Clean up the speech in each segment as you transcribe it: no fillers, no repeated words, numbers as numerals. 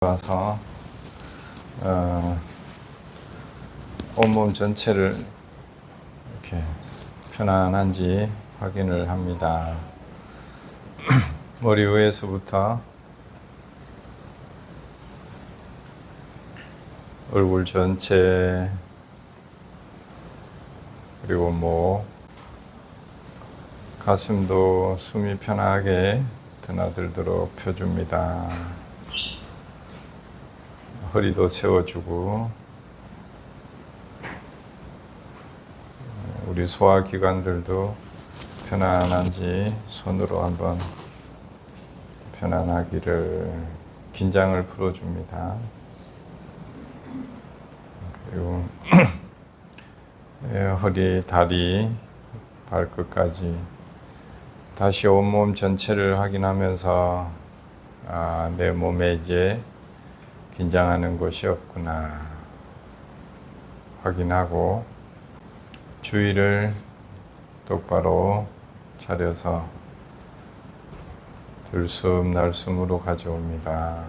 와서 온몸 전체를 이렇게 편안한지 확인을 합니다. 머리 위에서부터 얼굴 전체, 그리고 목, 가슴도 숨이 편하게 드나들도록 펴줍니다. 허리도 세워주고, 우리 소화기관들도 편안한지 손으로 한번 편안하기를, 긴장을 풀어줍니다. 그리고 허리, 다리, 발끝까지 다시 온몸 전체를 확인하면서 내 몸에 이제 긴장하는 곳이 없구나 확인하고, 주의를 똑바로 차려서 들숨 날숨으로 가져옵니다.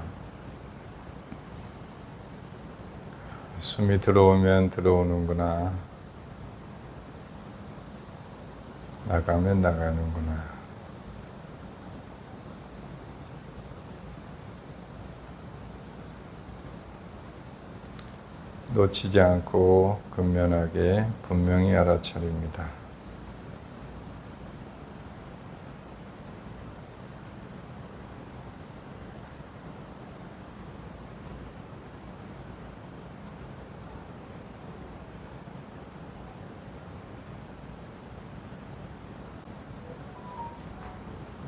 숨이 들어오면 들어오는구나, 나가면 나가는구나. 놓치지 않고 근면하게 분명히 알아차립니다.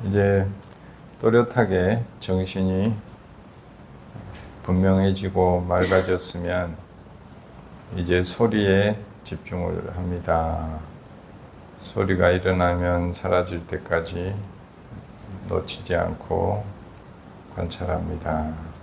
이제 또렷하게 정신이 분명해지고 맑아졌으면 이제 소리에 집중을 합니다. 소리가 일어나면 사라질 때까지 놓치지 않고 관찰합니다.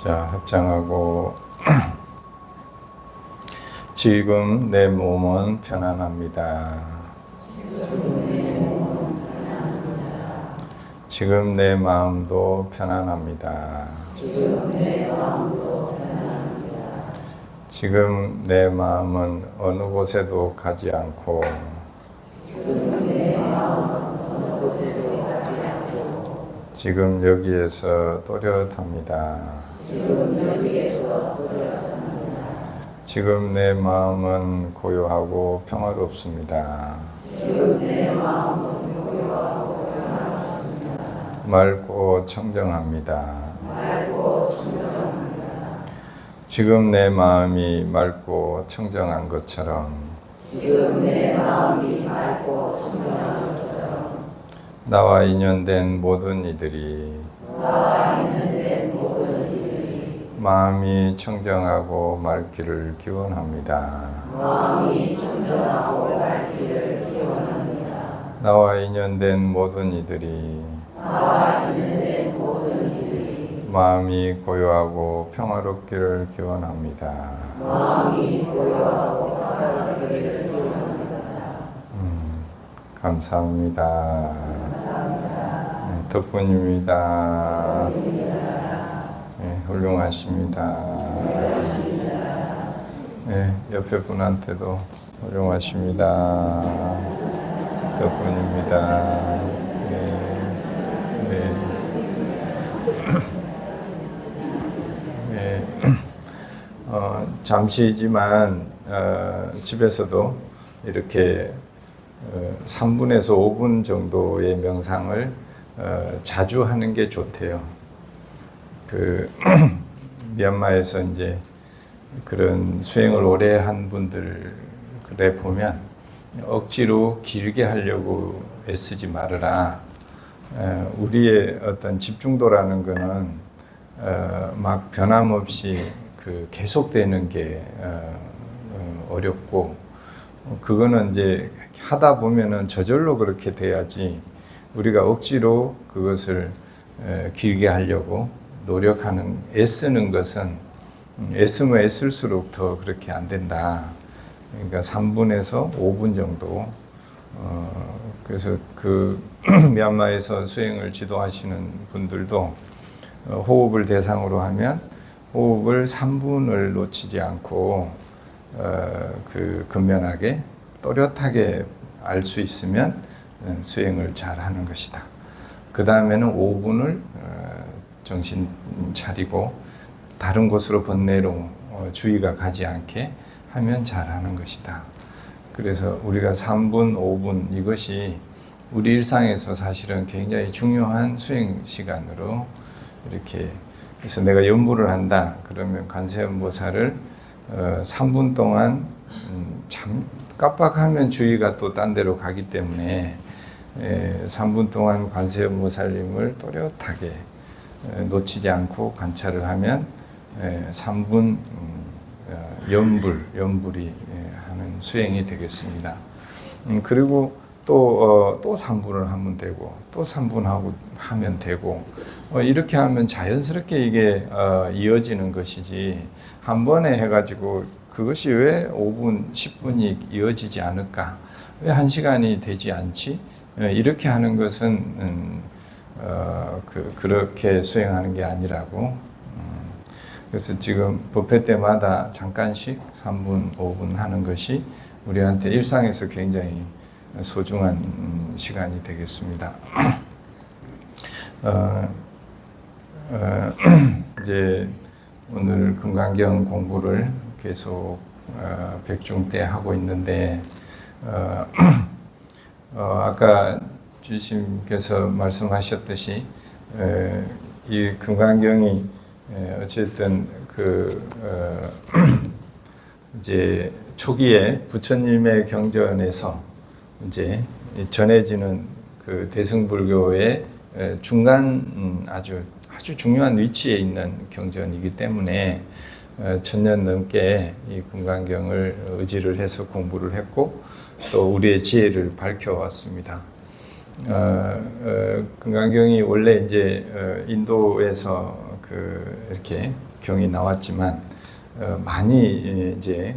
자, 합장하고 지금 내 몸은 편안합니다. 지금 내 마음도 편안합니다. 지금 내 마음은 어느 곳에도 가지 않고, 지금 여기에서 또렷합니다. 지금 내 마음은 고요하고 평화롭습니다. 맑고 청정합니다. 지금 내 마음이 맑고 청정한 것처럼, 나와 인연된 모든 이들이 마음이 청정하고 맑기를 기원합니다. 나와 인연된 모든 이들이 마음이 고요하고 평화롭기를 기원합니다. 감사합니다. 덕분입니다. 네, 훌륭하십니다. 네, 옆에 분한테도 훌륭하십니다. 덕분입니다. 네, 네. 잠시지만 집에서도 이렇게 3분에서 5분 정도의 명상을 자주 하는 게 좋대요. 미얀마에서 이제 그런 수행을 오래 한 분들에 보면 억지로 길게 하려고 애쓰지 말아라. 우리의 어떤 집중도라는 거는 막 변함없이 계속되는 게 어렵고, 그거는 이제 하다 보면은 저절로 그렇게 돼야지, 우리가 억지로 그것을 길게 하려고 노력하는, 애쓰는 것은 애쓰면 애쓸수록 더 그렇게 안 된다. 그러니까 3분에서 5분 정도. 그래서 미얀마에서 수행을 지도하시는 분들도 호흡을 대상으로 하면 호흡을 3분을 놓치지 않고 근면하게 또렷하게 알 수 있으면 수행을 잘 하는 것이다. 그 다음에는 5분을 정신 차리고 다른 곳으로 번뇌로 주의가 가지 않게 하면 잘하는 것이다. 그래서 우리가 3분, 5분 이것이 우리 일상에서 사실은 굉장히 중요한 수행 시간으로 이렇게, 그래서 내가 연부를 한다 그러면 관세음보살을 3분 동안 깜빡하면 주의가 또 딴 데로 가기 때문에 3분 동안 관세음보살님을 또렷하게 놓치지 않고 관찰을 하면 3분 연불이 하는 수행이 되겠습니다. 그리고 또 3분을 하면 되고 또 3분 하면 되고 이렇게 하면 자연스럽게 이게 이어지는 것이지, 한 번에 해가지고 그것이 왜 5분, 10분이 이어지지 않을까? 왜 1시간이 되지 않지? 이렇게 하는 것은 그렇게 수행하는 게 아니라고. 그래서 지금 법회 때마다 잠깐씩 3분, 5분 하는 것이 우리한테 일상에서 굉장히 소중한 시간이 되겠습니다. 이제 오늘 금강경 공부를 계속 백중 때 하고 있는데, 아까 주님께서 말씀하셨듯이 이 금강경이 어쨌든 이제 초기에 부처님의 경전에서 이제 전해지는 대승불교의 중간 아주 중요한 위치에 있는 경전이기 때문에 1000년 넘게 이 금강경을 의지를 해서 공부를 했고 또 우리의 지혜를 밝혀왔습니다. 금강경이 원래 이제 인도에서 이렇게 경이 나왔지만 많이 이제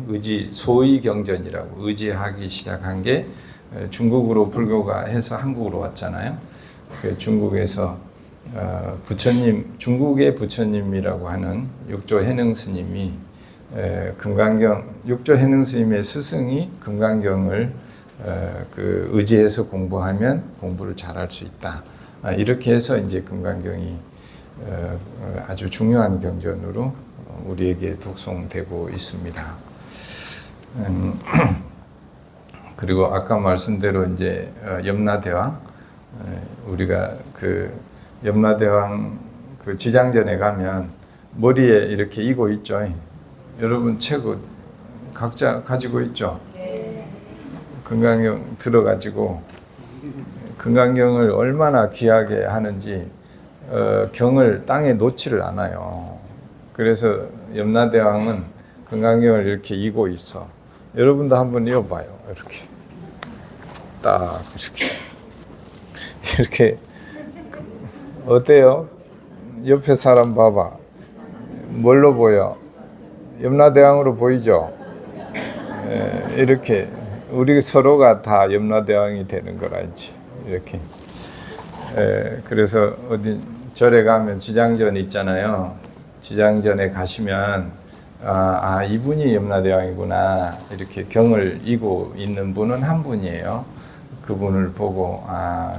소의 경전이라고 의지하기 시작한 게 중국으로 불교가 해서 한국으로 왔잖아요. 중국에서 중국의 부처님이라고 하는 육조 해능 스님이 육조 해능 스님의 스승이 금강경을 의지해서 공부하면 공부를 잘할 수 있다. 이렇게 해서 이제 금강경이 아주 중요한 경전으로 우리에게 독송되고 있습니다. 그리고 아까 말씀대로 이제 염라대왕, 우리가 염라대왕 지장전에 가면 머리에 이렇게 이고 있죠. 여러분 책 각자 가지고 있죠. 금강경 들어가지고 금강경을 얼마나 귀하게 하는지 경을 땅에 놓지를 않아요. 그래서 염라대왕은 금강경을 이렇게 이고 있어. 여러분도 한번 이어봐요. 이렇게 딱 이렇게 어때요? 옆에 사람 봐봐. 뭘로 보여? 염라대왕으로 보이죠? 이렇게 우리 서로가 다 염라대왕이 되는 거라지. 이렇게. 그래서 어디 절에 가면 지장전 있잖아요. 지장전에 가시면 이분이 염라대왕이구나 이렇게 경을 이고 있는 분은 한 분이에요. 그분을 보고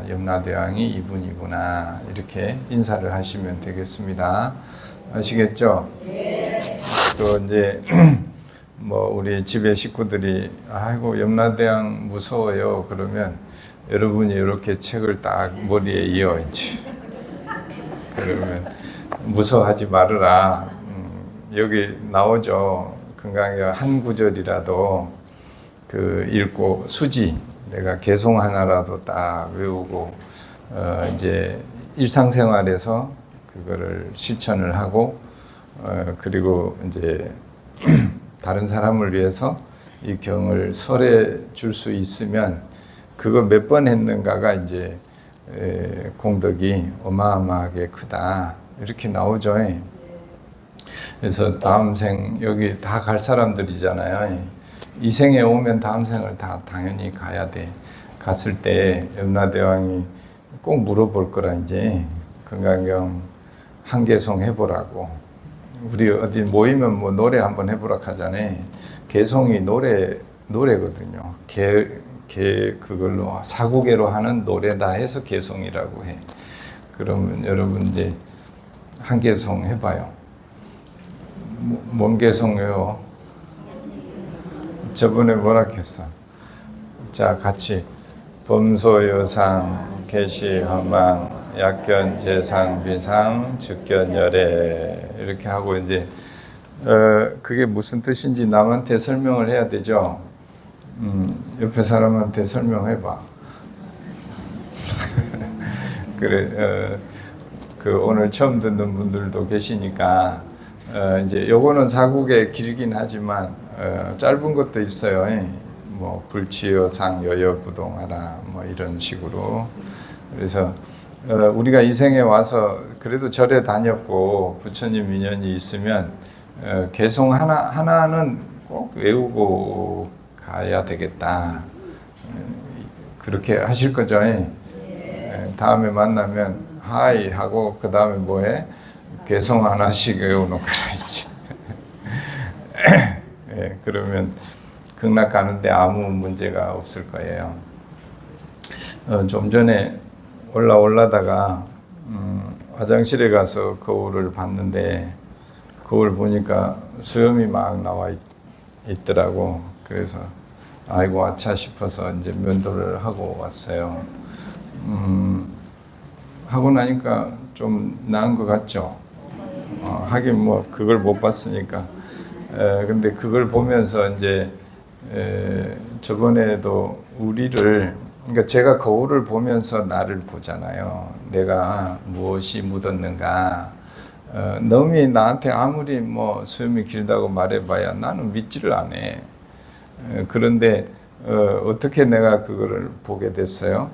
염라대왕이 이분이구나 이렇게 인사를 하시면 되겠습니다. 아시겠죠? 네. 또 이제 뭐 우리 집에 식구들이 아이고 염라대왕 무서워요 그러면 여러분이 이렇게 책을 딱 머리에 이어 이제 그러면 무서워하지 말으라. 여기 나오죠. 건강에 한 구절이라도 그 읽고 수지 내가 개송 하나라도 딱 외우고 이제 일상생활에서 그거를 실천을 하고 그리고 이제 다른 사람을 위해서 이 경을 설해 줄 수 있으면 그거 몇 번 했는가가 이제 공덕이 어마어마하게 크다 이렇게 나오죠. 그래서 다음 생 여기 다 갈 사람들이잖아요. 이 생에 오면 다음 생을 다 당연히 가야 돼. 갔을 때 염라대왕이 꼭 물어볼 거라 이제 건강경 한계송 해보라고. 우리 어디 모이면 뭐 노래 한번 해보라 하잖아요. 개송이 노래거든요. 그걸로 사구개로 하는 노래다 해서 개송이라고 해. 그러면 여러분 이제 한계송 해봐요. 뭔 개송이요? 저번에 뭐라 했어? 자, 같이 범소유상 개시허망 약견 재상 비상 즉견 열애 이렇게 하고 이제 그게 무슨 뜻인지 남한테 설명을 해야 되죠. 옆에 사람한테 설명해봐. 그래, 그 오늘 처음 듣는 분들도 계시니까 이제 요거는 사국에 길긴 하지만 짧은 것도 있어요. 뭐 불치여상 여여부동하라 뭐 이런 식으로. 그래서 우리가 이 생에 와서 그래도 절에 다녔고 부처님 인연이 있으면 개송 하나는 꼭 외우고 가야 되겠다. 그렇게 하실 거죠? 다음에 만나면 하이 하고 그 다음에 뭐해? 개송 하나씩 외우는 거라 이제. 그러면 극락 가는데 아무 문제가 없을 거예요. 좀 전에 올라다가 화장실에 가서 거울을 봤는데 거울 보니까 수염이 막 나와 있더라고. 그래서 아이고 아차 싶어서 이제 면도를 하고 왔어요. 하고 나니까 좀 나은 것 같죠. 하긴 뭐 그걸 못 봤으니까. 근데 그걸 보면서 이제 저번에도 그러니까 제가 거울을 보면서 나를 보잖아요. 내가 무엇이 묻었는가. 놈이 나한테 아무리 뭐 수염이 길다고 말해봐야 나는 믿지를 않아. 그런데 어떻게 내가 그거를 보게 됐어요?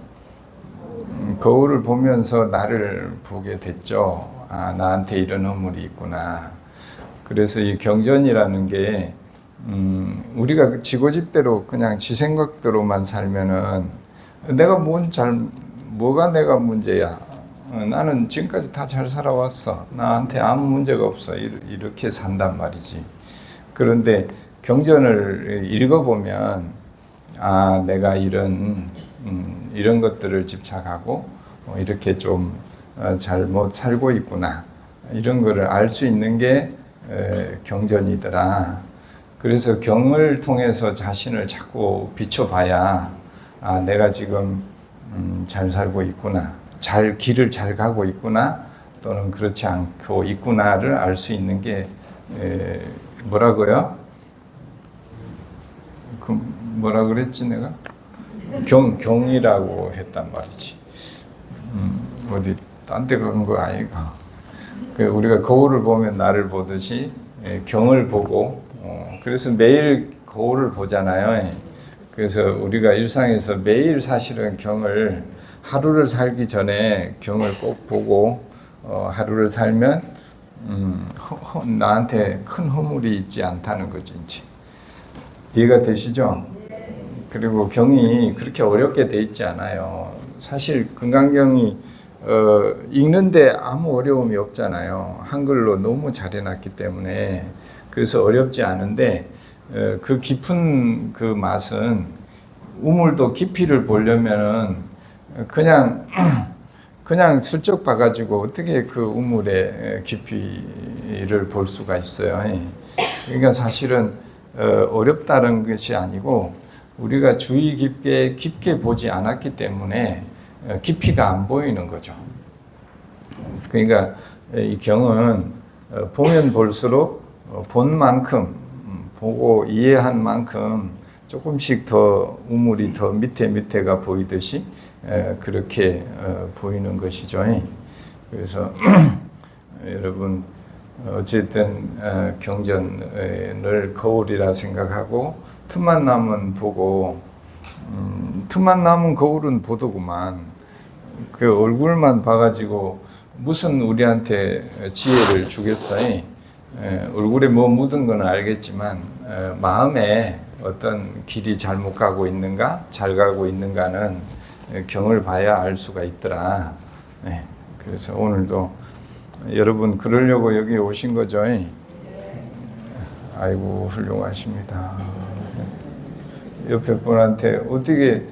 거울을 보면서 나를 보게 됐죠. 아, 나한테 이런 허물이 있구나. 그래서 이 경전이라는 게 우리가 지고집대로 그냥 지 생각대로만 살면은 뭐가 내가 문제야? 나는 지금까지 다 잘 살아왔어. 나한테 아무 문제가 없어. 이렇게 산단 말이지. 그런데 경전을 읽어보면 아, 내가 이런 것들을 집착하고 이렇게 좀 잘못 살고 있구나. 이런 거를 알 수 있는 게 경전이더라. 그래서 경을 통해서 자신을 자꾸 비춰봐야 아, 내가 지금 잘 살고 있구나. 길을 잘 가고 있구나. 또는 그렇지 않고 있구나를 알 수 있는 게 뭐라고요? 뭐라 그랬지 내가? 경이라고 했단 말이지. 어디 딴 데 간 거 아이가. 우리가 거울을 보면 나를 보듯이 경을 보고 그래서 매일 거울을 보잖아요. 그래서 우리가 일상에서 매일 사실은 경을 하루를 살기 전에 경을 꼭 보고 하루를 살면 나한테 큰 허물이 있지 않다는 거지. 이제. 이해가 되시죠? 그리고 경이 그렇게 어렵게 돼 있지 않아요. 사실 금강경이 읽는데 아무 어려움이 없잖아요. 한글로 너무 잘 해놨기 때문에. 그래서 어렵지 않은데 그 깊은 그 맛은 우물도 깊이를 보려면은 그냥 슬쩍 봐가지고 어떻게 그 우물의 깊이를 볼 수가 있어요. 그러니까 사실은 어렵다는 것이 아니고 우리가 주의 깊게 보지 않았기 때문에 깊이가 안 보이는 거죠. 그러니까 이 경은 보면 볼수록 본 만큼 보고 이해한 만큼 조금씩 더 우물이 더 밑에가 보이듯이 그렇게 보이는 것이죠. 그래서 여러분 어쨌든 경전을 거울이라 생각하고 틈만 나면 보고 틈만 나면 거울은 보더구만. 그 얼굴만 봐가지고 무슨 우리한테 지혜를 주겠어요? 얼굴에 뭐 묻은 건 알겠지만 마음에 어떤 길이 잘못 가고 있는가, 잘 가고 있는가는 경을 봐야 알 수가 있더라. 그래서 오늘도 여러분 그러려고 여기 오신 거죠? 아이고 훌륭하십니다. 옆에 분한테 어떻게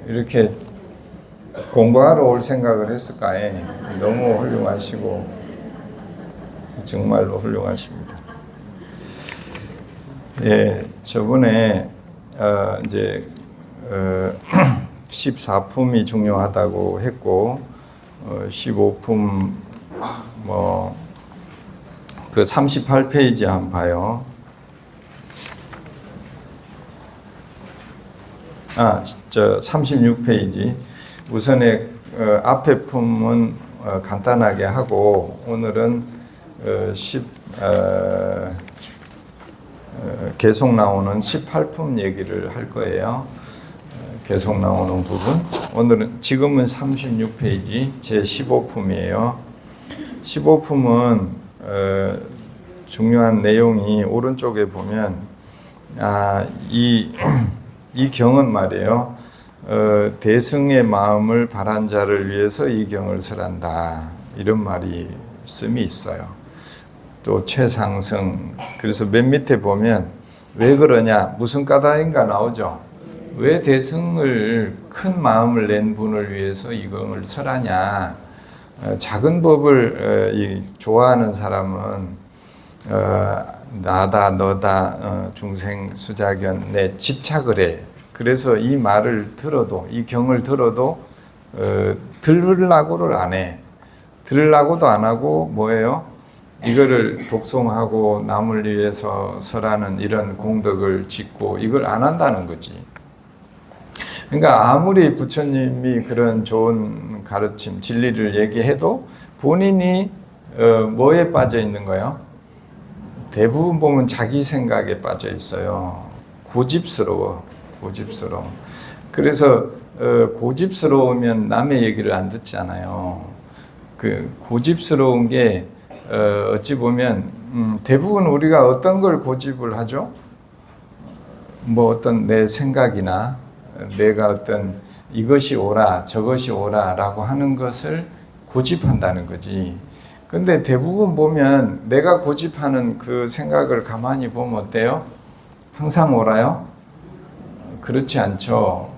이렇게 공부하러 올 생각을 했을까? 너무 훌륭하시고 정말로 훌륭하십니다. 저번에 이제 14품이 중요하다고 했고 15품 그 38페이지 한번 봐요. 저 36페이지. 우선에 앞에 품은 간단하게 하고 오늘은 계속 나오는 18품 얘기를 할 거예요. 계속 나오는 부분. 지금은 36페이지 제 15품이에요. 15품은 중요한 내용이 오른쪽에 보면 이 경은 말이에요. 대승의 마음을 바란 자를 위해서 이 경을 설한다. 이런 말씀이 있어요. 또 최상승. 그래서 맨 밑에 보면 왜 그러냐, 무슨 까닭인가 나오죠. 왜 대승을 큰 마음을 낸 분을 위해서 이 경을 설하냐. 작은 법을 좋아하는 사람은 나다 너다 중생 수자견 내 집착을 해. 그래서 이 말을 들어도 이 경을 들어도 들으려고를 안 해. 들으려고도 안 하고 뭐예요? 이거를 독송하고 남을 위해서 설하는 이런 공덕을 짓고 이걸 안 한다는 거지. 그러니까 아무리 부처님이 그런 좋은 가르침, 진리를 얘기해도 본인이 뭐에 빠져 있는 거예요? 대부분 보면 자기 생각에 빠져 있어요. 고집스러워. 그래서 고집스러우면 남의 얘기를 안 듣잖아요. 그 고집스러운 게 어찌 보면 대부분 우리가 어떤 걸 고집을 하죠? 뭐 어떤 내 생각이나 내가 어떤 이것이 옳아 저것이 옳아라고 하는 것을 고집한다는 거지. 근데 대부분 보면 내가 고집하는 그 생각을 가만히 보면 어때요? 항상 옳아요? 그렇지 않죠.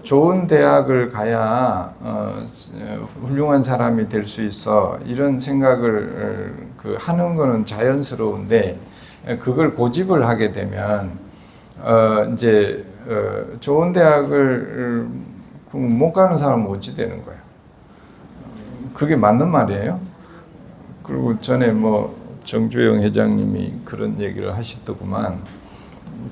좋은 대학을 가야 훌륭한 사람이 될 수 있어. 이런 생각을 하는 거는 자연스러운데 그걸 고집을 하게 되면 이제 좋은 대학을 못 가는 사람은 어찌 되는 거예요? 그게 맞는 말이에요. 그리고 전에 정주영 회장님이 그런 얘기를 하시더구만.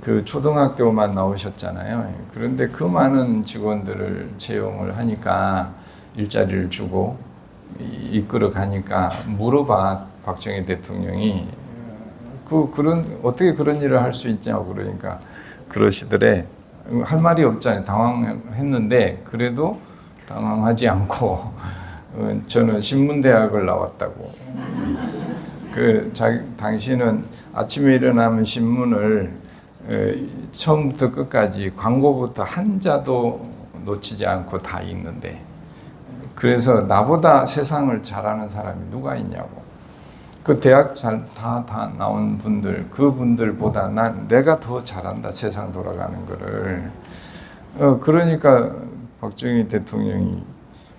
그 초등학교만 나오셨잖아요. 그런데 그 많은 직원들을 채용을 하니까 일자리를 주고 이끌어 가니까 물어봐 박정희 대통령이 어떻게 그런 일을 할 수 있냐고 그러니까 그러시더래. 할 말이 없잖아요. 당황했는데 그래도 당황하지 않고 저는 신문대학을 나왔다고. 당신은 아침에 일어나면 신문을 처음부터 끝까지 광고부터 한자도 놓치지 않고 다 읽는데 그래서 나보다 세상을 잘하는 사람이 누가 있냐고. 그 대학 다 나온 분들 그분들보다 내가 더 잘한다 세상 돌아가는 거를. 그러니까 박정희 대통령이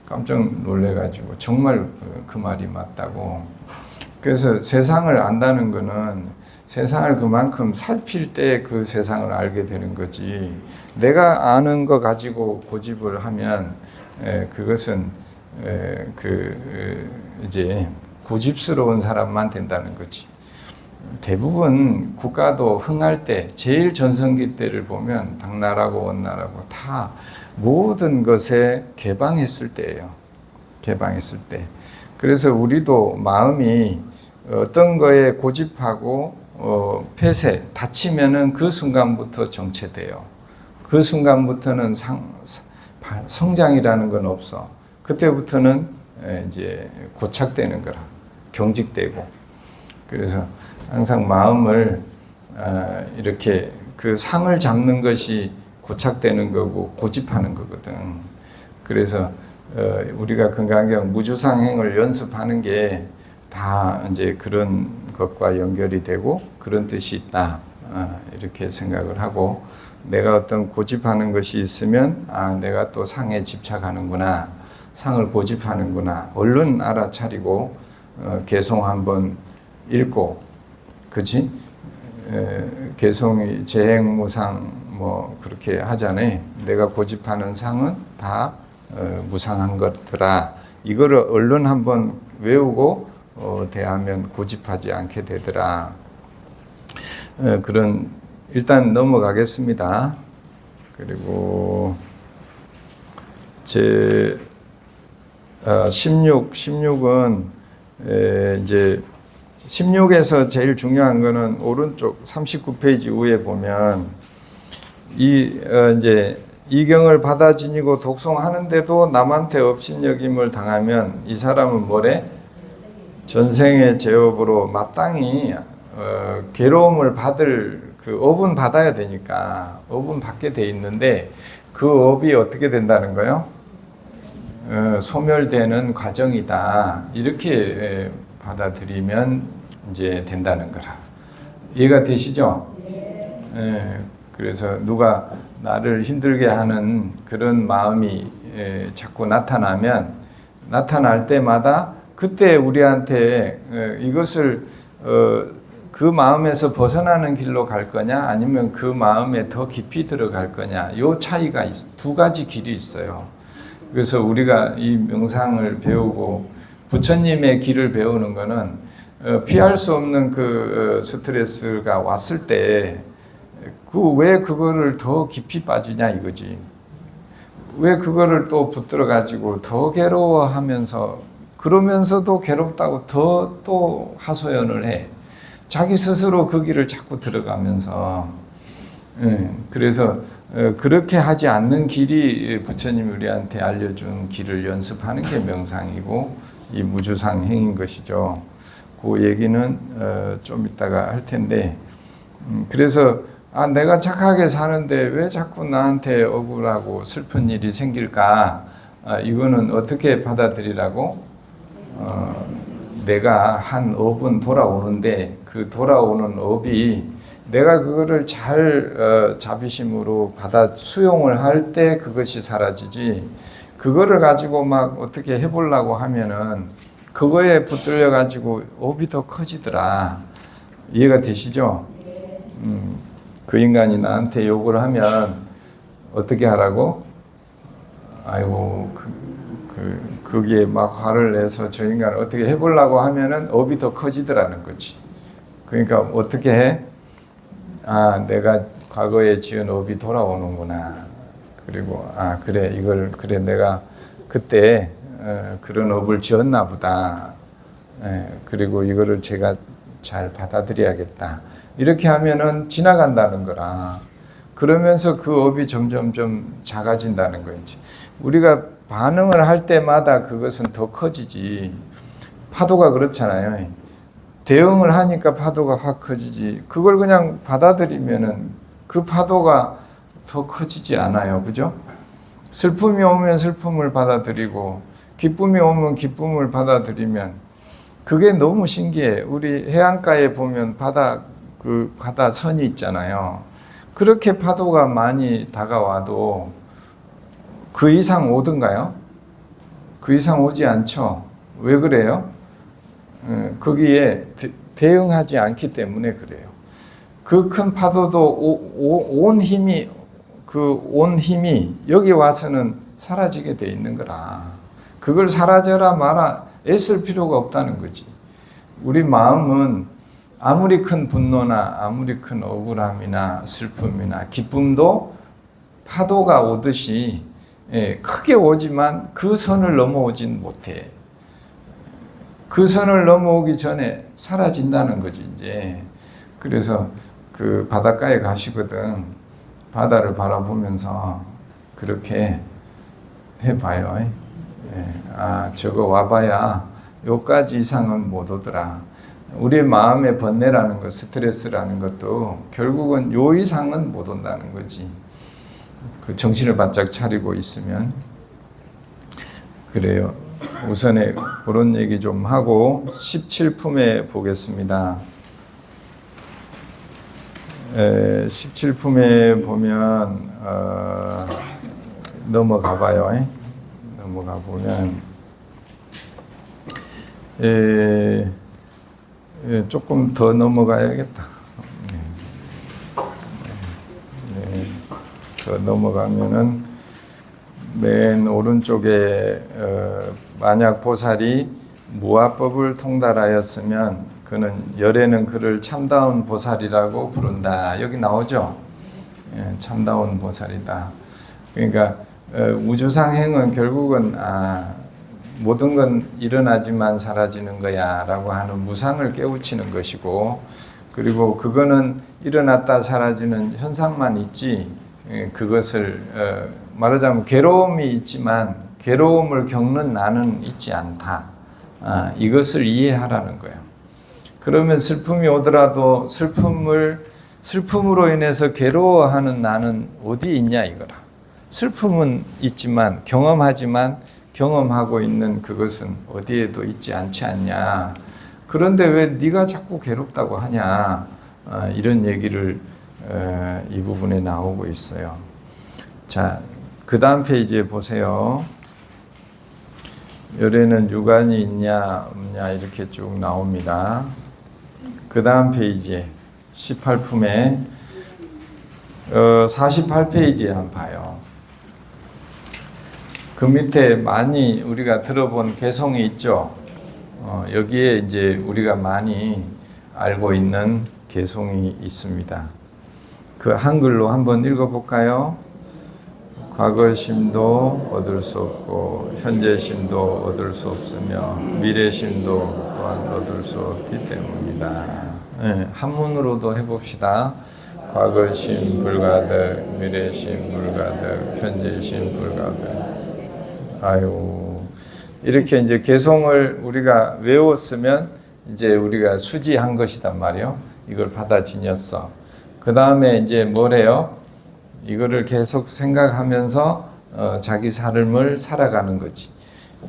깜짝 놀래가지고 정말 그 말이 맞다고. 그래서 세상을 안다는 거는 세상을 그만큼 살필 때 그 세상을 알게 되는 거지. 내가 아는 거 가지고 고집을 하면 그것은 이제 고집스러운 사람만 된다는 거지. 대부분 국가도 흥할 때 제일 전성기 때를 보면 당나라고 원나라고 다 모든 것에 개방했을 때예요. 개방했을 때. 그래서 우리도 마음이 어떤 거에 고집하고 폐쇄, 다치면은 그 순간부터 정체돼요. 그 순간부터는 성장이라는 건 없어. 그때부터는 이제 고착되는 거라. 경직되고. 그래서 항상 마음을 이렇게 그 상을 잡는 것이 고착되는 거고 고집하는 거거든. 그래서 우리가 건강경 무주상행을 연습하는 게 다 이제 그런 것과 연결이 되고 그런 뜻이 있다. 이렇게 생각을 하고 내가 어떤 고집하는 것이 있으면 내가 또 상에 집착하는구나. 상을 고집하는구나. 얼른 알아차리고 개송 한번 읽고 그치? 개송이 재행무상 뭐 그렇게 하잖아요. 내가 고집하는 상은 다 무상한 것들아. 이거를 얼른 한번 외우고 대하면 고집하지 않게 되더라. 그런 일단 넘어가겠습니다. 그리고 제 16은 이제 16에서 제일 중요한 거는 오른쪽 39페이지 위에 보면 이제 이경을 받아 지니고 독송하는데도 남한테 업신여김을 당하면 이 사람은 뭐래? 전생의 죄업으로 마땅히 괴로움을 받을 그 업은 받아야 되니까 업은 받게 돼 있는데 그 업이 어떻게 된다는 거요? 소멸되는 과정이다. 이렇게 받아들이면 이제 된다는 거라. 이해가 되시죠? 그래서 누가 나를 힘들게 하는 그런 마음이 자꾸 나타나면 나타날 때마다 그때 우리한테 이것을 그 마음에서 벗어나는 길로 갈 거냐 아니면 그 마음에 더 깊이 들어갈 거냐 요 차이가 두 가지 길이 있어요. 그래서 우리가 이 명상을 배우고 부처님의 길을 배우는 거는 피할 수 없는 그 스트레스가 왔을 때 왜 그거를 더 깊이 빠지냐 이거지. 왜 그거를 또 붙들어 가지고 더 괴로워하면서 그러면서도 괴롭다고 또 하소연을 해. 자기 스스로 그 길을 자꾸 들어가면서 그래서 그렇게 하지 않는 길이 부처님이 우리한테 알려준 길을 연습하는 게 명상이고 이 무주상행인 것이죠. 그 얘기는 좀 이따가 할 텐데 그래서 내가 착하게 사는데 왜 자꾸 나한테 억울하고 슬픈 일이 생길까? 이거는 어떻게 받아들이라고? 내가 한 업은 돌아오는데 그 돌아오는 업이 내가 그거를 잘 자비심으로 받아 수용을 할 때 그것이 사라지지 그거를 가지고 막 어떻게 해보려고 하면은 그거에 붙들려 가지고 업이 더 커지더라. 이해가 되시죠? 그 인간이 나한테 욕을 하면 어떻게 하라고? 아이고 거기에 막 화를 내서 저 인간을 어떻게 해보려고 하면은 업이 더 커지더라는 거지. 그러니까 어떻게 해? 내가 과거에 지은 업이 돌아오는구나. 그리고 그래 그래 내가 그때 그런 업을 지었나 보다. 그리고 이거를 제가 잘 받아들여야겠다. 이렇게 하면은 지나간다는 거라. 그러면서 그 업이 점점 좀 작아진다는 거지. 우리가 반응을 할 때마다 그것은 더 커지지. 파도가 그렇잖아요. 대응을 하니까 파도가 확 커지지. 그걸 그냥 받아들이면은 그 파도가 더 커지지 않아요. 그죠? 슬픔이 오면 슬픔을 받아들이고 기쁨이 오면 기쁨을 받아들이면 그게 너무 신기해. 우리 해안가에 보면 바다 선이 있잖아요. 그렇게 파도가 많이 다가와도 그 이상 오던가요? 그 이상 오지 않죠. 왜 그래요? 거기에 대응하지 않기 때문에 그래요. 그 큰 파도도 온 힘이 여기 와서는 사라지게 돼 있는 거라. 그걸 사라져라 마라 애쓸 필요가 없다는 거지. 우리 마음은 아무리 큰 분노나 아무리 큰 억울함이나 슬픔이나 기쁨도 파도가 오듯이 크게 오지만 그 선을 넘어오진 못해. 그 선을 넘어오기 전에 사라진다는 거지 이제. 그래서 그 바닷가에 가시거든. 바다를 바라보면서 그렇게 해봐요. 저거 와봐야 요까지 이상은 못 오더라. 우리 마음의 번뇌라는 것, 스트레스라는 것도 결국은 요 이상은 못 온다는 거지. 그 정신을 바짝 차리고 있으면. 그래요. 우선에 그런 얘기 좀 하고 17품에 보겠습니다. 17품에 보면 넘어가 봐요. 넘어가 보면 조금 더 넘어가야겠다. 더 넘어가면은 맨 오른쪽에 만약 보살이 무아법을 통달하였으면 그는 열에는 그를 참다운 보살이라고 부른다. 여기 나오죠? 참다운 보살이다. 그러니까 우주상 행은 결국은 모든 건 일어나지만 사라지는 거야 라고 하는 무상을 깨우치는 것이고, 그리고 그거는 일어났다 사라지는 현상만 있지, 그것을 말하자면 괴로움이 있지만 괴로움을 겪는 나는 있지 않다. 이것을 이해하라는 거예요. 그러면 슬픔이 오더라도 슬픔으로 인해서 괴로워하는 나는 어디 있냐 이거라. 슬픔은 있지만 경험하고 있는 그것은 어디에도 있지 않지 않냐. 그런데 왜 네가 자꾸 괴롭다고 하냐. 이런 얘기를 이 부분에 나오고 있어요. 자, 그 다음 페이지에 보세요. 열에는 유관이 있냐 없냐 이렇게 쭉 나옵니다. 그 다음 페이지에 18품에 48페이지에 한번 봐요. 그 밑에 많이 우리가 들어본 개성이 있죠. 여기에 이제 우리가 많이 알고 있는 개성이 있습니다. 그 한글로 한번 읽어볼까요? 과거심도 얻을 수 없고 현재심도 얻을 수 없으며 미래심도 또한 얻을 수 없기 때문이다. 한문으로도 해봅시다. 과거심 불가득, 미래심 불가득, 현재심 불가득. 아유, 이렇게 이제 개성을 우리가 외웠으면 이제 우리가 수지한 것이단 말이요. 이걸 받아 지녔어. 그 다음에 이제 뭐래요? 이거를 계속 생각하면서 자기 삶을 살아가는 거지.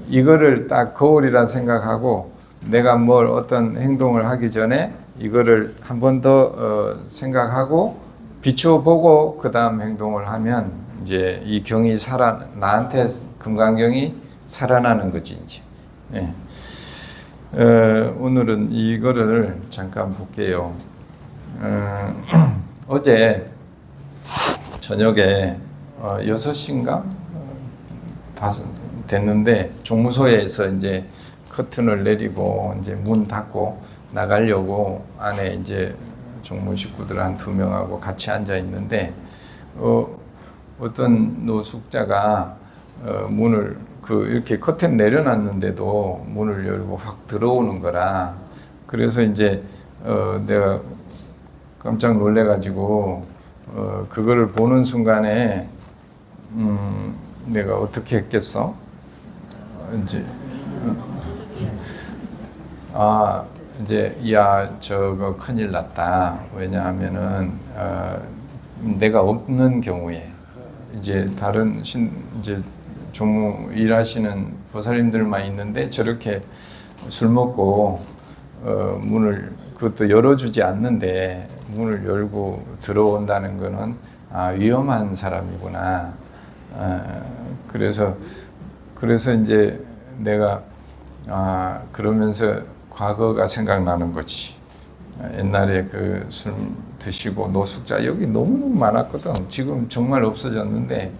이거를 딱 거울이라 생각하고 내가 어떤 행동을 하기 전에 이거를 한 번 더 생각하고 비추어 보고 그 다음 행동을 하면 이제 이 경이 나한테 금강경이 살아나는 거지 이제. 오늘은 이거를 잠깐 볼게요. 어제 저녁에 6시인가? 됐는데 종무소에서 이제 커튼을 내리고 이제 문 닫고 나가려고 안에 이제 종무 식구들 한 2명하고 같이 앉아 있는데 어떤 노숙자가 문을 이렇게 커튼 내려놨는데도 문을 열고 확 들어오는 거라. 그래서 이제 내가 깜짝 놀래가지고 그거를 보는 순간에 내가 어떻게 했겠어? 이제 저거 큰일 났다. 왜냐하면은 내가 없는 경우에 이제 다른 이제 종무 일하시는 보살님들만 있는데 저렇게 술 먹고 문을 그것도 열어주지 않는데 문을 열고 들어온다는 거는 위험한 사람이구나. 그래서 이제 내가 그러면서 과거가 생각나는 거지. 옛날에 그 술 드시고 노숙자 여기 너무너무 많았거든. 지금 정말 없어졌는데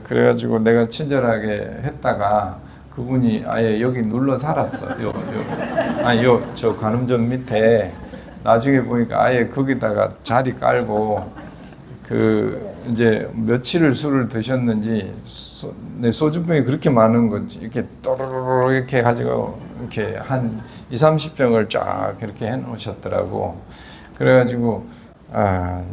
그래가지고 내가 친절하게 했다가 그분이 아예 여기 눌러 살았어. 저 관음전 밑에 나중에 보니까 아예 거기다가 자리 깔고 그 이제 며칠을 술을 드셨는지 소주병이 그렇게 많은 건지 이렇게 또르르 이렇게 가지고 이렇게 한 20-30병을 쫙 이렇게 해 놓으셨더라고. 그래가지고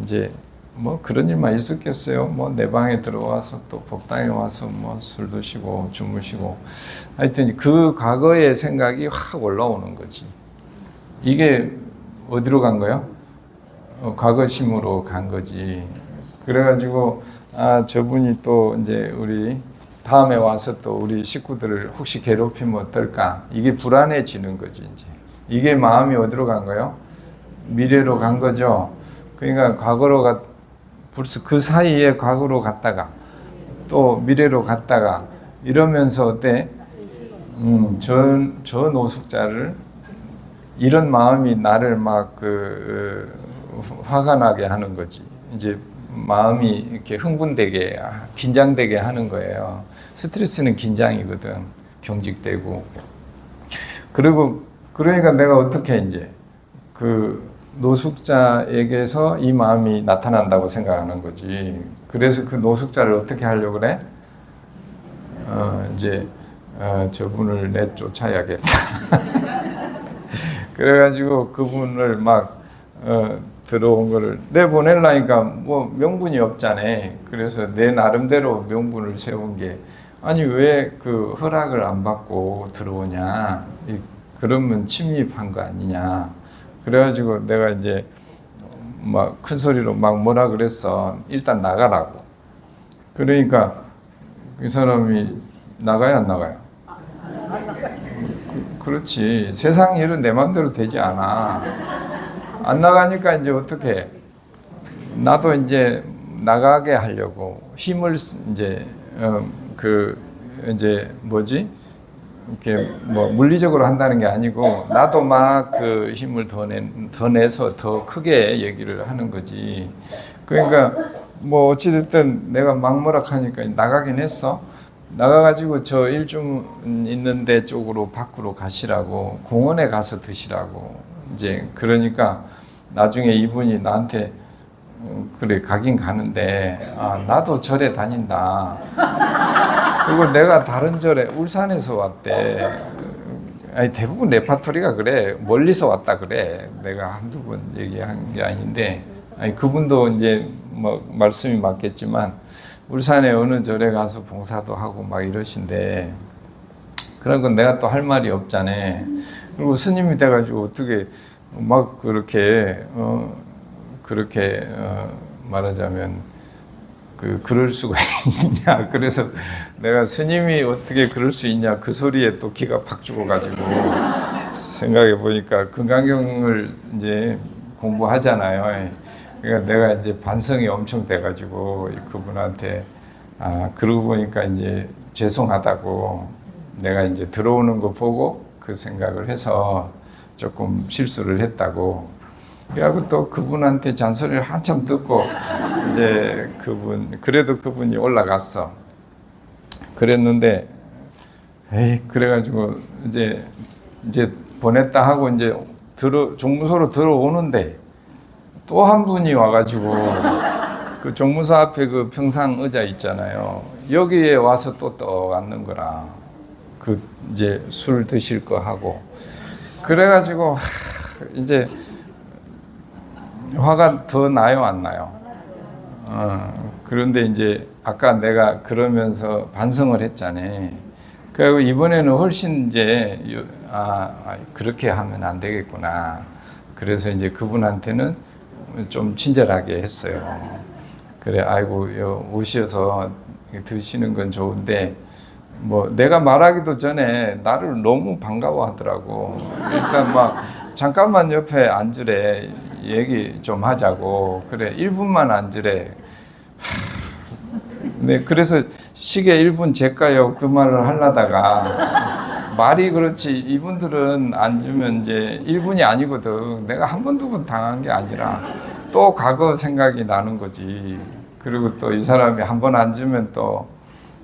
이제 뭐 그런 일만 있었겠어요. 뭐 내 방에 들어와서 또 법당에 와서 뭐 술 드시고 주무시고 하여튼 그 과거의 생각이 확 올라오는 거지. 이게 어디로 간 거요? 과거심으로 간 거지. 그래가지고 저분이 또 이제 우리 다음에 와서 또 우리 식구들을 혹시 괴롭히면 어떨까? 이게 불안해지는 거지 이제. 이게 마음이 어디로 간 거요? 미래로 간 거죠. 그러니까 과거로 벌써 그 사이에 과거로 갔다가 또 미래로 갔다가 이러면서 어때? 저 노숙자를 이런 마음이 나를 막 화가 나게 하는 거지. 이제 마음이 이렇게 흥분되게, 긴장되게 하는 거예요. 스트레스는 긴장이거든. 경직되고. 그러니까 내가 어떻게 이제 그 노숙자에게서 이 마음이 나타난다고 생각하는 거지. 그래서 그 노숙자를 어떻게 하려고 그래? 이제 저분을 내쫓아야겠다. 그래가지고 그분을 막 들어온 거를 내보내려니까 뭐 명분이 없잖아. 그래서 내 나름대로 명분을 세운 게 아니 왜 그 허락을 안 받고 들어오냐. 그러면 침입한 거 아니냐. 그래가지고 내가 이제 막 큰 소리로 막 뭐라 그랬어. 일단 나가라고. 그러니까 이 사람이 나가야 안 나가요? 그렇지. 세상 일은 내 마음대로 되지 않아. 안 나가니까 이제 어떻게 해? 나도 이제 나가게 하려고 힘을 이제 이제 뭐지? 이렇게 뭐 물리적으로 한다는 게 아니고 나도 막 그 힘을 더 내서 더 크게 얘기를 하는 거지. 그러니까 뭐 어찌됐든 내가 막무락하니까 나가긴 했어. 나가가지고 저 일중 있는 데 쪽으로 밖으로 가시라고 공원에 가서 드시라고 이제 그러니까 나중에 이분이 나한테 그래 가긴 가는데 나도 절에 다닌다. 그리고 내가 다른 절에 울산에서 왔대. 아니 대부분 레파토리가 그래. 멀리서 왔다 그래. 내가 한두 번 얘기한 게 아닌데 아니 그분도 이제 뭐 말씀이 맞겠지만 울산에 어느 절에 가서 봉사도 하고 막 이러신데 그런 건 내가 또 할 말이 없잖아. 그리고 스님이 돼가지고 어떻게 막 그렇게 말하자면 그럴 수가 있냐. 그래서 내가 스님이 어떻게 그럴 수 있냐 그 소리에 또 기가 팍 죽어가지고 생각해 보니까 금강경을 이제 공부하잖아요. 그러니까 내가 이제 반성이 엄청 돼가지고 그분한테 그러고 보니까 이제 죄송하다고 내가 이제 들어오는 거 보고 그 생각을 해서 조금 실수를 했다고. 그래갖고 또 그분한테 잔소리를 한참 듣고 이제 그래도 그분이 올라갔어. 그랬는데 그래가지고 이제 보냈다 하고 이제 종무소로 들어오는데 또 한 분이 와가지고 그 종무소 앞에 그 평상 의자 있잖아요. 여기에 와서 또 앉는 거라. 그 이제 술 드실 거 하고. 그래가지고 이제 화가 더 나요, 안 나요? 그런데 이제 아까 내가 그러면서 반성을 했잖아. 그리고 이번에는 훨씬 이제 그렇게 하면 안 되겠구나. 그래서 이제 그분한테는 좀 친절하게 했어요. 그래, 아이고 오셔서 드시는 건 좋은데 뭐 내가 말하기도 전에 나를 너무 반가워하더라고. 일단 막 잠깐만 옆에 앉으래. 얘기 좀 하자고. 그래 1분만 앉으래. 네, 그래서 시계 1분 재까요 그 말을 하려다가 말이 그렇지 이분들은 앉으면 이제 1분이 아니거든. 내가 한 번, 두 번 당한 게 아니라 또 과거 생각이 나는 거지. 그리고 또 이 사람이 한 번 앉으면 또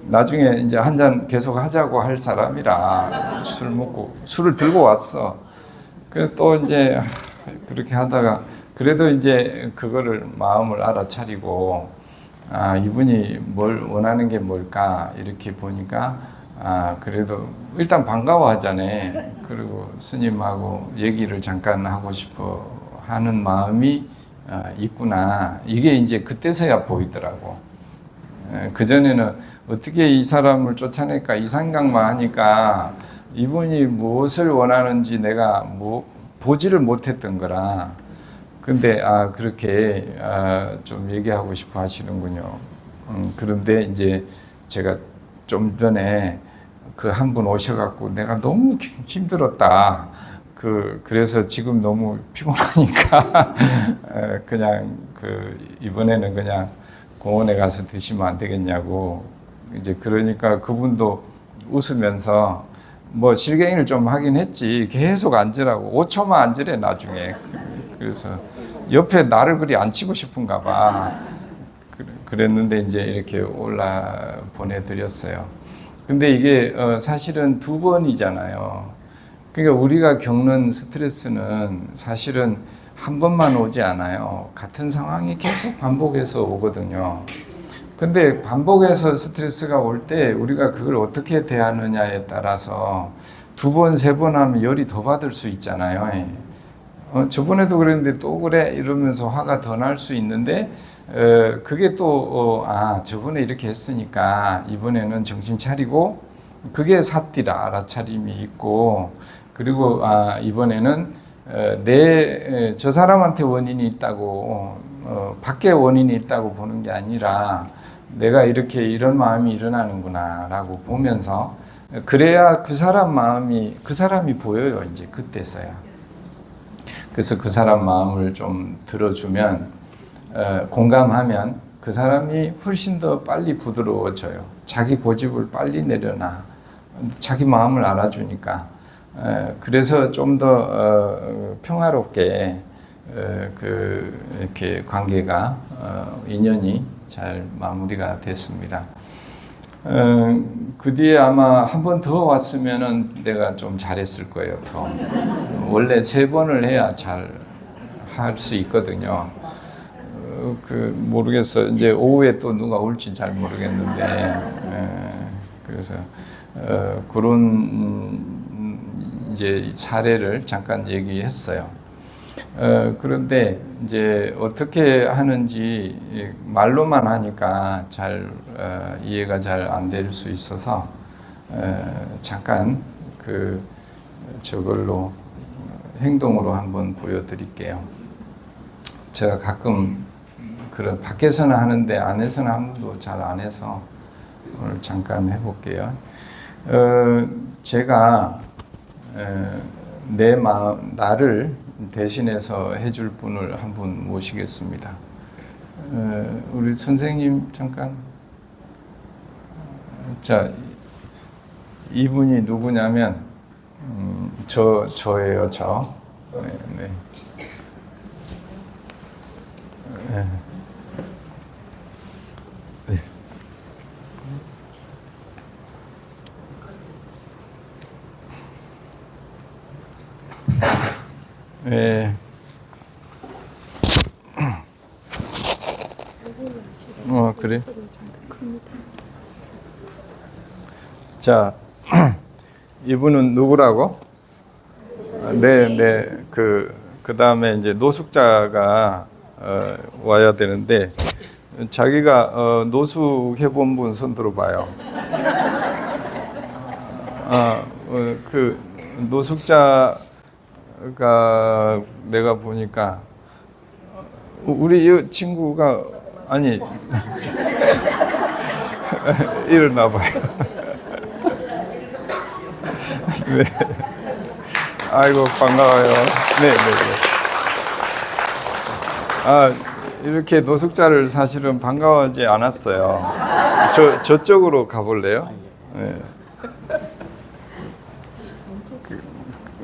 나중에 이제 한 잔 계속 하자고 할 사람이라 술 먹고 술을 들고 왔어. 그래서 또 이제 그렇게 하다가 그래도 이제 그거를 마음을 알아차리고 아 이분이 뭘 원하는 게 뭘까 이렇게 보니까 아 그래도 일단 반가워하잖아요. 그리고 스님하고 얘기를 잠깐 하고 싶어 하는 마음이 있구나. 이게 이제 그때서야 보이더라고. 그전에는 어떻게 이 사람을 쫓아낼까 이 생각만 하니까 이분이 무엇을 원하는지 내가 뭐 보지를 못했던 거라. 근데 그렇게 좀 얘기하고 싶어 하시는군요. 그런데 이제 제가 좀 전에 그 한 분 오셔갖고 내가 너무 힘들었다. 그래서 지금 너무 피곤하니까 그냥 이번에는 그냥 공원에 가서 드시면 안 되겠냐고. 이제 그러니까 그분도 웃으면서 뭐 실갱이를 좀 하긴 했지. 계속 앉으라고. 5초만 앉으래 나중에. 그래서 옆에 나를 그리 앉히고 싶은가 봐. 그랬는데 이제 이렇게 올라 보내드렸어요. 근데 이게 사실은 2번이잖아요. 그러니까 우리가 겪는 스트레스는 사실은 한 번만 오지 않아요. 같은 상황이 계속 반복해서 오거든요. 근데 반복해서 스트레스가 올 때 우리가 그걸 어떻게 대하느냐에 따라서 2번, 3번 하면 열이 더 받을 수 있잖아요. 저번에도 그랬는데 또 그래 이러면서 화가 더 날 수 있는데 그게 또 저번에 이렇게 했으니까 이번에는 정신 차리고 그게 사띠라 알아차림이 있고 그리고 이번에는 저 사람한테 원인이 있다고 밖에 원인이 있다고 보는 게 아니라 내가 이렇게 이런 마음이 일어나는구나 라고 보면서 그래야 그 사람이 보여요 이제 그때서야. 그래서 그 사람 마음을 좀 들어주면 공감하면 그 사람이 훨씬 더 빨리 부드러워져요. 자기 고집을 빨리 내려놔. 자기 마음을 알아주니까. 그래서 좀 더 평화롭게 이렇게 관계가 인연이 잘 마무리가 됐습니다. 그 뒤에 아마 한 번 더 왔으면은 내가 좀 잘했을 거예요. 더. 원래 3번을 해야 잘 할 수 있거든요. 모르겠어요. 이제 오후에 또 누가 올지 잘 모르겠는데, 그래서 그런 이제 사례를 잠깐 얘기했어요. 그런데 이제 어떻게 하는지 말로만 하니까 잘 이해가 잘 안 될 수 있어서 잠깐 저걸로 행동으로 한번 보여드릴게요. 제가 가끔 그런 밖에서는 하는데 안에서는 한 번도 잘 안 해서 오늘 잠깐 해볼게요. 제가 내 마음, 나를 대신해서 해줄 분을 한 분 모시겠습니다. 우리 선생님 잠깐. 자, 이분이 누구냐면 저예요, 저. 네. 네. 네. 그래? 자, 이분은 누구라고? 네. 그 다음에 이제 노숙자가 와야 되는데, 자기가 노숙해본 분 손 들어봐요. 그 노숙자가 내가 보니까 우리 이 친구가 아니 일어나 봐요. 네. 아이고 반가워요. 네. 이렇게 노숙자를 사실은 반가워하지 않았어요. 저쪽으로 가볼래요? 네.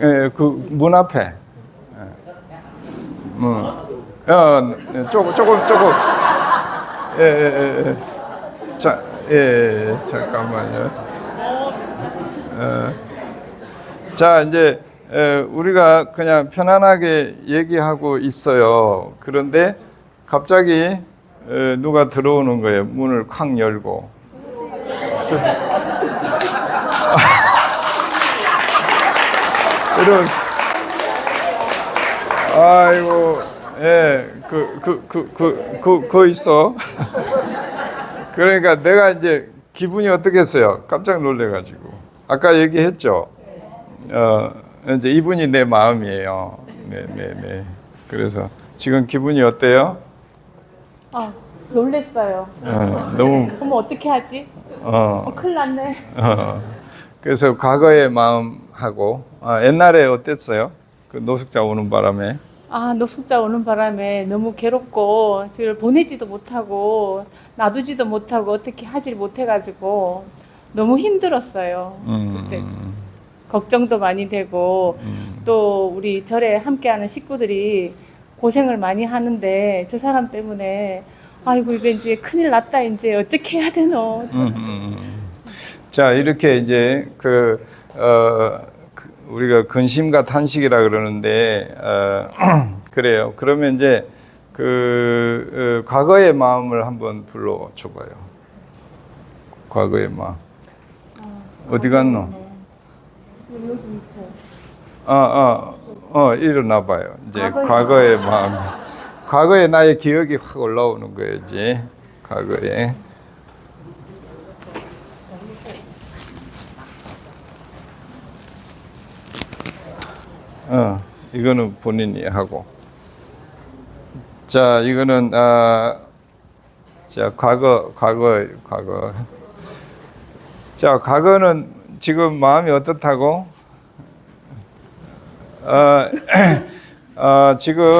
예, 그 문 앞에. 예. 조금. 예. 자, 잠깐만요. 자, 이제 우리가 그냥 편안하게 얘기하고 있어요. 그런데 갑자기 누가 들어오는 거예요. 문을 콱 열고. 이런, 아이고, 예, 있어. 그러니까 내가 이제 기분이 어떻겠어요? 깜짝 놀래가지고. 아까 얘기했죠? 이제 이분이 내 마음이에요. 네. 그래서 지금 기분이 어때요? 놀랬어요. 너무. 어머, 어떻게 하지? 큰일 났네. 그래서 과거의 마음하고, 옛날에 어땠어요? 그 노숙자 오는 바람에. 노숙자 오는 바람에 너무 괴롭고, 저를 보내지도 못하고, 놔두지도 못하고, 어떻게 하질 못해가지고, 너무 힘들었어요. 그때. 걱정도 많이 되고, 또 우리 절에 함께하는 식구들이 고생을 많이 하는데, 저 사람 때문에, 아이고, 이거 이제 큰일 났다, 이제 어떻게 해야 되노? 자, 이렇게 이제 우리가 근심과 탄식이라 그러는데, 그래요. 그러면 이제 과거의 마음을 한번 불러 줘봐요. 과거의 마음. 어디 갔노? 여기 있어요. 일어나 봐요. 이제 과거의 마음. 과거에 나의 기억이 확 올라오는 거예요, 이제. 과거에. 이거는 본인이 하고. 자, 이거는, 자, 과거. 자, 과거는 지금 마음이 어떻다고? 지금,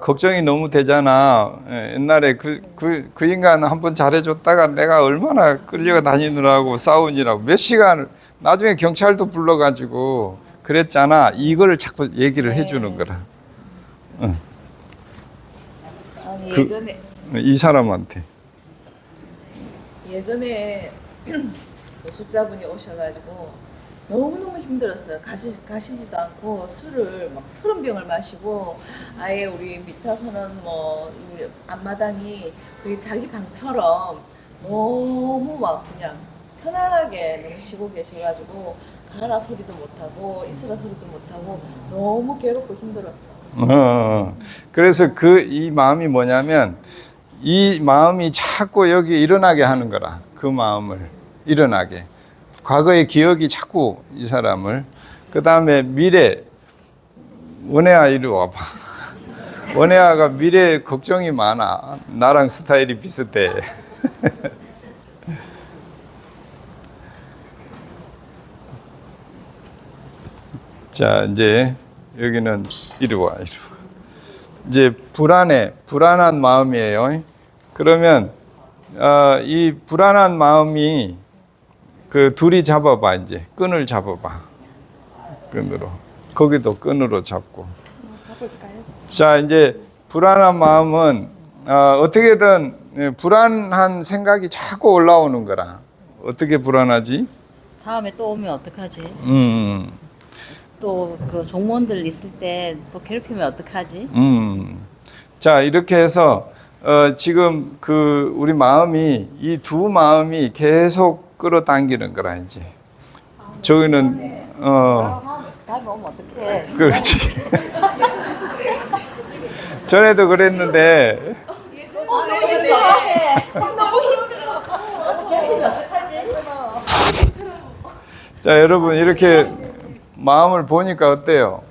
걱정이 너무 되잖아. 옛날에 그 인간 한번 잘해줬다가 내가 얼마나 끌려다니느라고 싸우느라고 몇 시간을, 나중에 경찰도 불러가지고 그랬잖아. 이거를 자꾸 얘기를 해주는 거라. 아니 예전에 이 사람한테. 예전에 노숙자분이 오셔가지고 너무너무 힘들었어요. 가시지도 않고 술을 막 30병을 마시고 아예 우리 밑에서는 뭐 이 앞마당이 그게 자기 방처럼 너무 막 그냥 편안하게 너무 쉬고 계셔가지고 가라 소리도 못하고 있으라 소리도 못하고 너무 괴롭고 힘들었어. 그래서 이 마음이 뭐냐면 이 마음이 자꾸 여기 일어나게 하는 거라. 그 마음을 일어나게. 과거의 기억이 자꾸 이 사람을. 그 다음에 미래. 원혜아 이리 와봐. 원혜아가 미래 걱정이 많아. 나랑 스타일이 비슷해. 자, 이제 여기는 이리 와. 이제 불안한 마음이에요. 그러면 이 불안한 마음이 둘이 잡아봐. 이제 끈을 잡아봐. 끈으로. 거기도 끈으로 잡고. 가볼까요? 자, 이제 불안한 마음은 어떻게든 불안한 생각이 자꾸 올라오는 거라. 어떻게 불안하지? 다음에 또 오면 어떡하지? 또 그 종무원들 있을 때 또 괴롭히면 어떡하지? 자, 이렇게 해서 지금 우리 마음이 이 두 마음이 계속 끌어당기는 거라 이제. 저기는 다음에 오면 어떡해? 그렇지. 전에도 그랬는데. 자, 여러분 이렇게 마음을 보니까 어때요?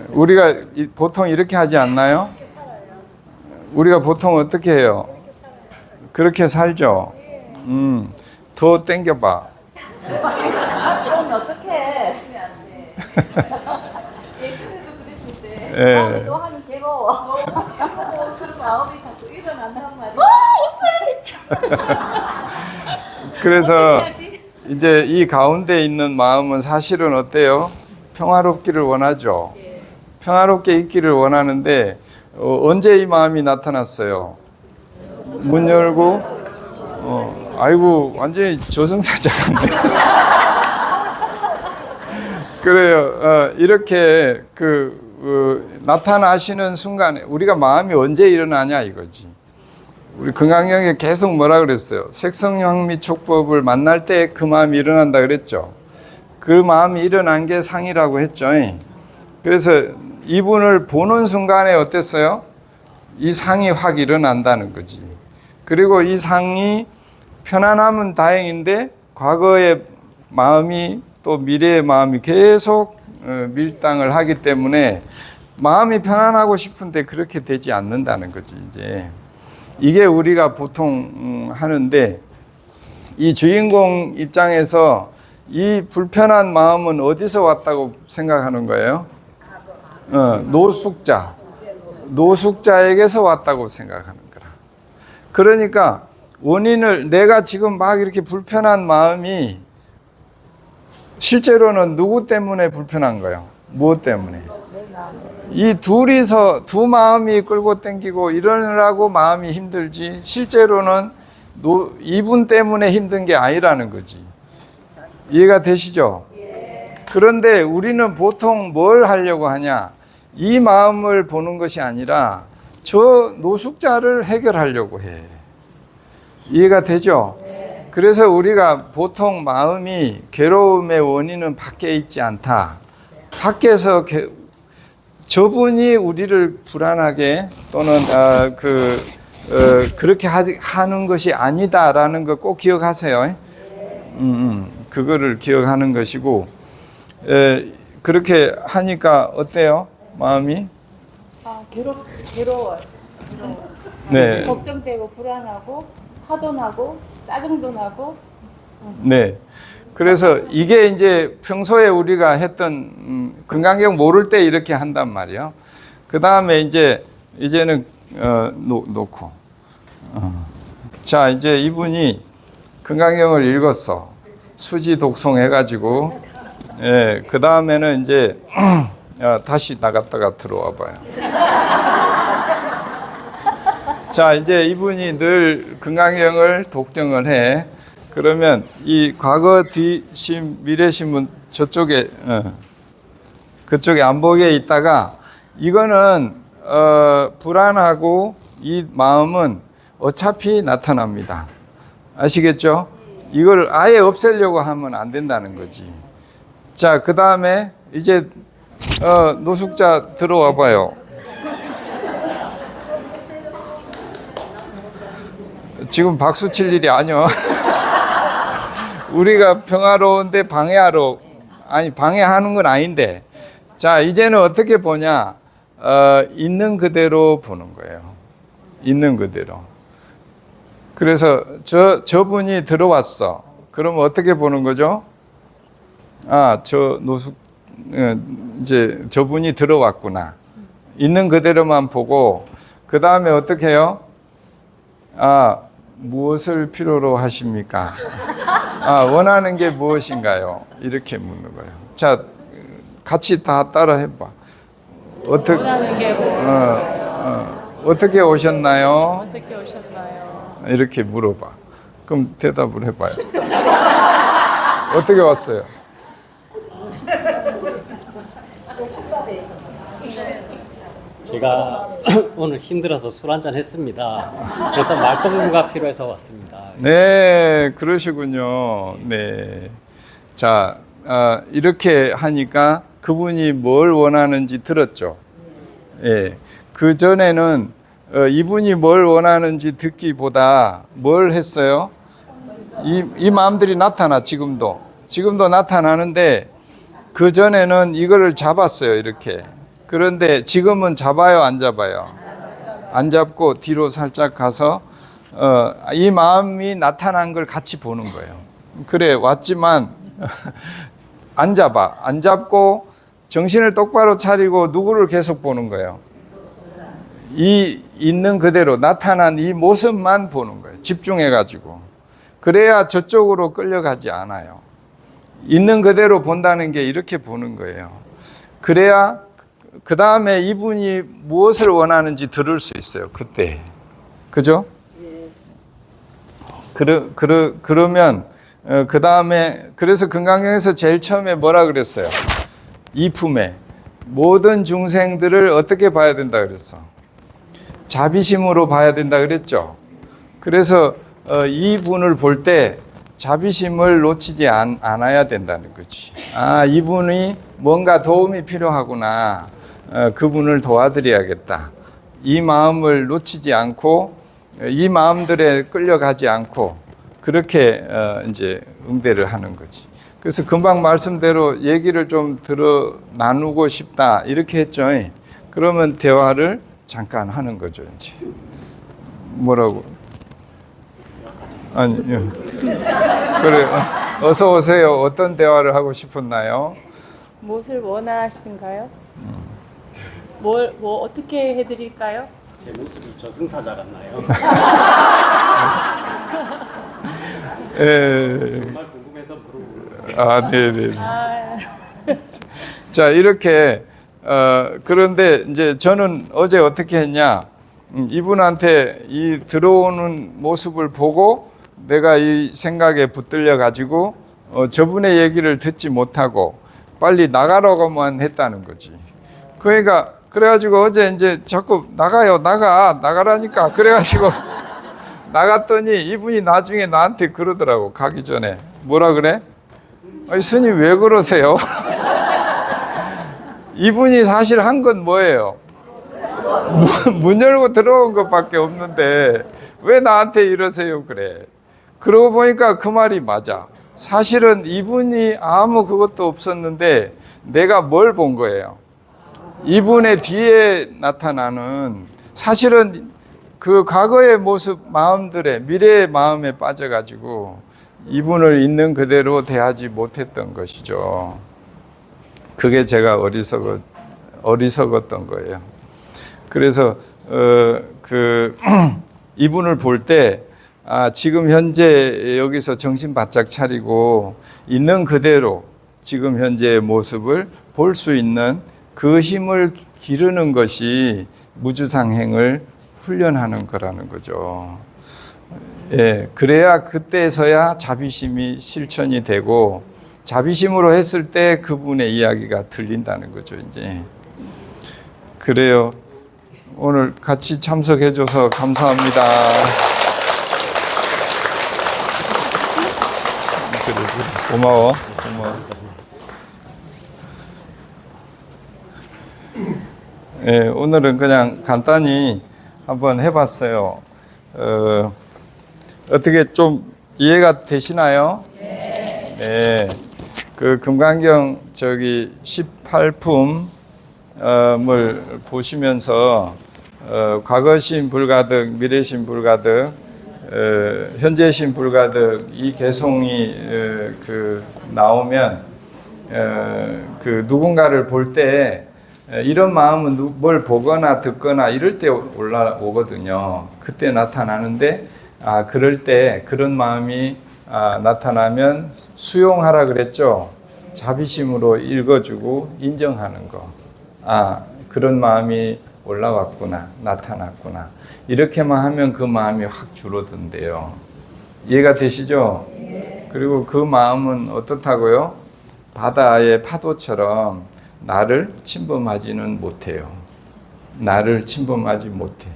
우리가 보통 이렇게 하지 않나요? 우리가 보통 어떻게 해요? 그렇게 살죠. 더 땡겨봐. 그러면 어떡해? 예전에도 그랬을 때 예. 또 하면 괴로워. 그런 마음이 자꾸 일어난단 말이야. 그래서 이제 이 가운데 있는 마음은 사실은 어때요? 평화롭기를 원하죠. 평화롭게 있기를 원하는데 언제 이 마음이 나타났어요? 문 열고 아이고 완전히 저승사자 같네. 그래요. 이렇게 나타나시는 순간에 우리가 마음이 언제 일어나냐 이거지. 우리 금강경에 계속 뭐라 그랬어요? 색성향미 촉법을 만날 때 그 마음이 일어난다 그랬죠. 그 마음이 일어난 게 상이라고 했죠. 그래서 이분을 보는 순간에 어땠어요? 이 상이 확 일어난다는 거지. 그리고 이 상이 편안하면 다행인데 과거의 마음이 또 미래의 마음이 계속 밀당을 하기 때문에 마음이 편안하고 싶은데 그렇게 되지 않는다는 거지. 이제 이게 우리가 보통 하는데 이 주인공 입장에서 이 불편한 마음은 어디서 왔다고 생각하는 거예요? 노숙자에게서 왔다고 생각하는 거라. 그러니까 원인을 내가 지금 막 이렇게 불편한 마음이 실제로는 누구 때문에 불편한 거예요? 무엇 때문에? 이 둘이서 두 마음이 끌고 당기고 이러느라고 마음이 힘들지 실제로는 이분 때문에 힘든 게 아니라는 거지. 이해가 되시죠? 그런데 우리는 보통 뭘 하려고 하냐? 이 마음을 보는 것이 아니라 저 노숙자를 해결하려고 해. 이해가 되죠? 그래서 우리가 보통 마음이 괴로움의 원인은 밖에 있지 않다. 밖에서 저분이 우리를 불안하게 또는 그렇게 하는 것이 아니다라는 거 꼭 기억하세요. 그거를 기억하는 것이고 그렇게 하니까 어때요? 마음이? 괴로워요. 네. 걱정되고 불안하고 화도 나고 짜증도 나고. 네. 그래서 이게 이제 평소에 우리가 했던 금강경 모를 때 이렇게 한단 말이에요. 그 다음에 이제는 놓고. 자, 이제 이분이 금강경을 읽었어. 수지 독송해가지고. 예, 그 다음에는 이제 다시 나갔다가 들어와 봐요. 자, 이제 이분이 늘 금강경을 독정을 해. 그러면 이 과거 뒤심 미래심은 저쪽에 그쪽에 안보기에 있다가 이거는 불안하고 이 마음은 어차피 나타납니다. 아시겠죠? 이걸 아예 없애려고 하면 안 된다는 거지. 자, 그 다음에 이제 노숙자 들어와 봐요. 지금 박수 칠 일이 아니야. 우리가 평화로운데 방해하는 건 아닌데. 자, 이제는 어떻게 보냐? 있는 그대로 보는 거예요. 있는 그대로. 그래서 저분이 들어왔어. 그럼 어떻게 보는 거죠? 이제 저분이 들어왔구나. 있는 그대로만 보고, 그 다음에 어떻게 해요? 무엇을 필요로 하십니까? 원하는 게 무엇인가요? 이렇게 묻는 거예요. 자, 같이 다 따라 해봐. 원하는 게 어떻게 오셨나요? 어떻게 오셨나요? 이렇게 물어봐. 그럼 대답을 해봐요. 어떻게 왔어요? 제가 오늘 힘들어서 술 한잔 했습니다. 그래서 말동무가 필요해서 왔습니다. 네, 그러시군요. 네. 자, 이렇게 하니까 그분이 뭘 원하는지 들었죠. 예. 그 전에는 이분이 뭘 원하는지 듣기보다 뭘 했어요? 이 마음들이 나타나, 지금도 나타나는데 그 전에는 이거를 잡았어요, 이렇게. 그런데 지금은 잡아요, 안 잡아요? 안 잡고 뒤로 살짝 가서 이 마음이 나타난 걸 같이 보는 거예요. 그래, 왔지만 안 잡아. 안 잡고 정신을 똑바로 차리고 누구를 계속 보는 거예요? 이 있는 그대로 나타난 이 모습만 보는 거예요. 집중해가지고. 그래야 저쪽으로 끌려가지 않아요. 있는 그대로 본다는 게 이렇게 보는 거예요. 그래야 그 다음에 이분이 무엇을 원하는지 들을 수 있어요. 그때. 그죠? 그러면 그 다음에 그래서 금강경에서 제일 처음에 뭐라 그랬어요? 이품에 모든 중생들을 어떻게 봐야 된다 그랬어? 자비심으로 봐야 된다 그랬죠. 그래서 이분을 볼 때 자비심을 놓치지 않아야 된다는 거지. 아, 이분이 뭔가 도움이 필요하구나. 그분을 도와드려야겠다. 이 마음을 놓치지 않고 이 마음들에 끌려가지 않고 그렇게 이제 응대를 하는 거지. 그래서 금방 말씀대로 얘기를 좀 나누고 싶다 이렇게 했죠. 그러면 대화를 잠깐 하는 거죠. 이제 뭐라고? 아니, 그래. 어서 오세요. 어떤 대화를 하고 싶었나요? 무엇을 원하시는가요? 뭐 어떻게 해드릴까요? 제 모습이 저승사 닮았나요? 정말 궁금해서 물어보는 거예요. 아, 네네. 아, 자, 이렇게 그런데 이제 저는 어제 어떻게 했냐? 이분한테 이 들어오는 모습을 보고 내가 이 생각에 붙들려 가지고 저분의 얘기를 듣지 못하고 빨리 나가라고만 했다는 거지. 그러니까 그래가지고 어제 이제 자꾸 나가라니까 그래가지고 나갔더니 이분이 나중에 나한테 그러더라고. 가기 전에 뭐라 그래? 아니, 스님 왜 그러세요? 이분이 사실 한 건 뭐예요? 문 열고 들어온 것밖에 없는데 왜 나한테 이러세요 그래. 그러고 보니까 그 말이 맞아. 사실은 이분이 아무 그것도 없었는데 내가 뭘 본 거예요? 이분의 뒤에 나타나는 사실은 그 과거의 모습 마음들의 미래의 마음에 빠져가지고 이분을 있는 그대로 대하지 못했던 것이죠. 그게 제가 어리석었던 거예요. 그래서 이분을 볼 때 지금 현재 여기서 정신 바짝 차리고 있는 그대로 지금 현재의 모습을 볼 수 있는 그 힘을 기르는 것이 무주상행을 훈련하는 거라는 거죠. 예, 그래야 그때서야 자비심이 실천이 되고 자비심으로 했을 때 그분의 이야기가 들린다는 거죠. 이제 그래요. 오늘 같이 참석해줘서 감사합니다. 고마워. 예, 오늘은 그냥 간단히 한번 해봤어요. 어떻게 좀 이해가 되시나요? 네. 그 금강경 18품을 보시면서 과거신 불가득, 미래신 불가득, 현재신 불가득 이 개송이 나오면 그 누군가를 볼 때 이런 마음은 뭘 보거나 듣거나 이럴 때 올라오거든요. 그때 나타나는데 그럴 때 그런 마음이 나타나면 수용하라 그랬죠. 자비심으로 읽어주고 인정하는 거. 그런 마음이 올라왔구나, 나타났구나. 이렇게만 하면 그 마음이 확 줄어든대요. 이해가 되시죠? 그리고 그 마음은 어떻다고요? 바다의 파도처럼 나를 침범하지는 못해요. 나를 침범하지 못해.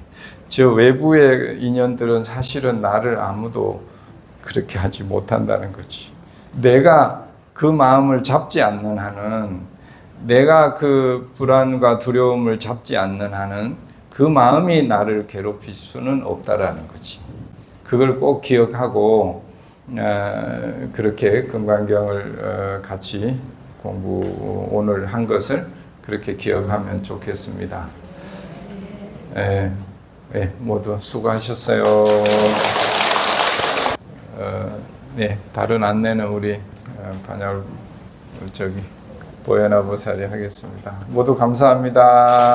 저 외부의 인연들은 사실은 나를 아무도 그렇게 하지 못한다는 거지. 내가 그 마음을 잡지 않는 한은, 내가 그 불안과 두려움을 잡지 않는 한은 그 마음이 나를 괴롭힐 수는 없다라는 거지. 그걸 꼭 기억하고 그렇게 금강경을 같이 공부 오늘 한 것을 그렇게 기억하면 좋겠습니다. 모두 수고하셨어요. 네, 다른 안내는 우리 반야울 보현아 보살이 하겠습니다. 모두 감사합니다.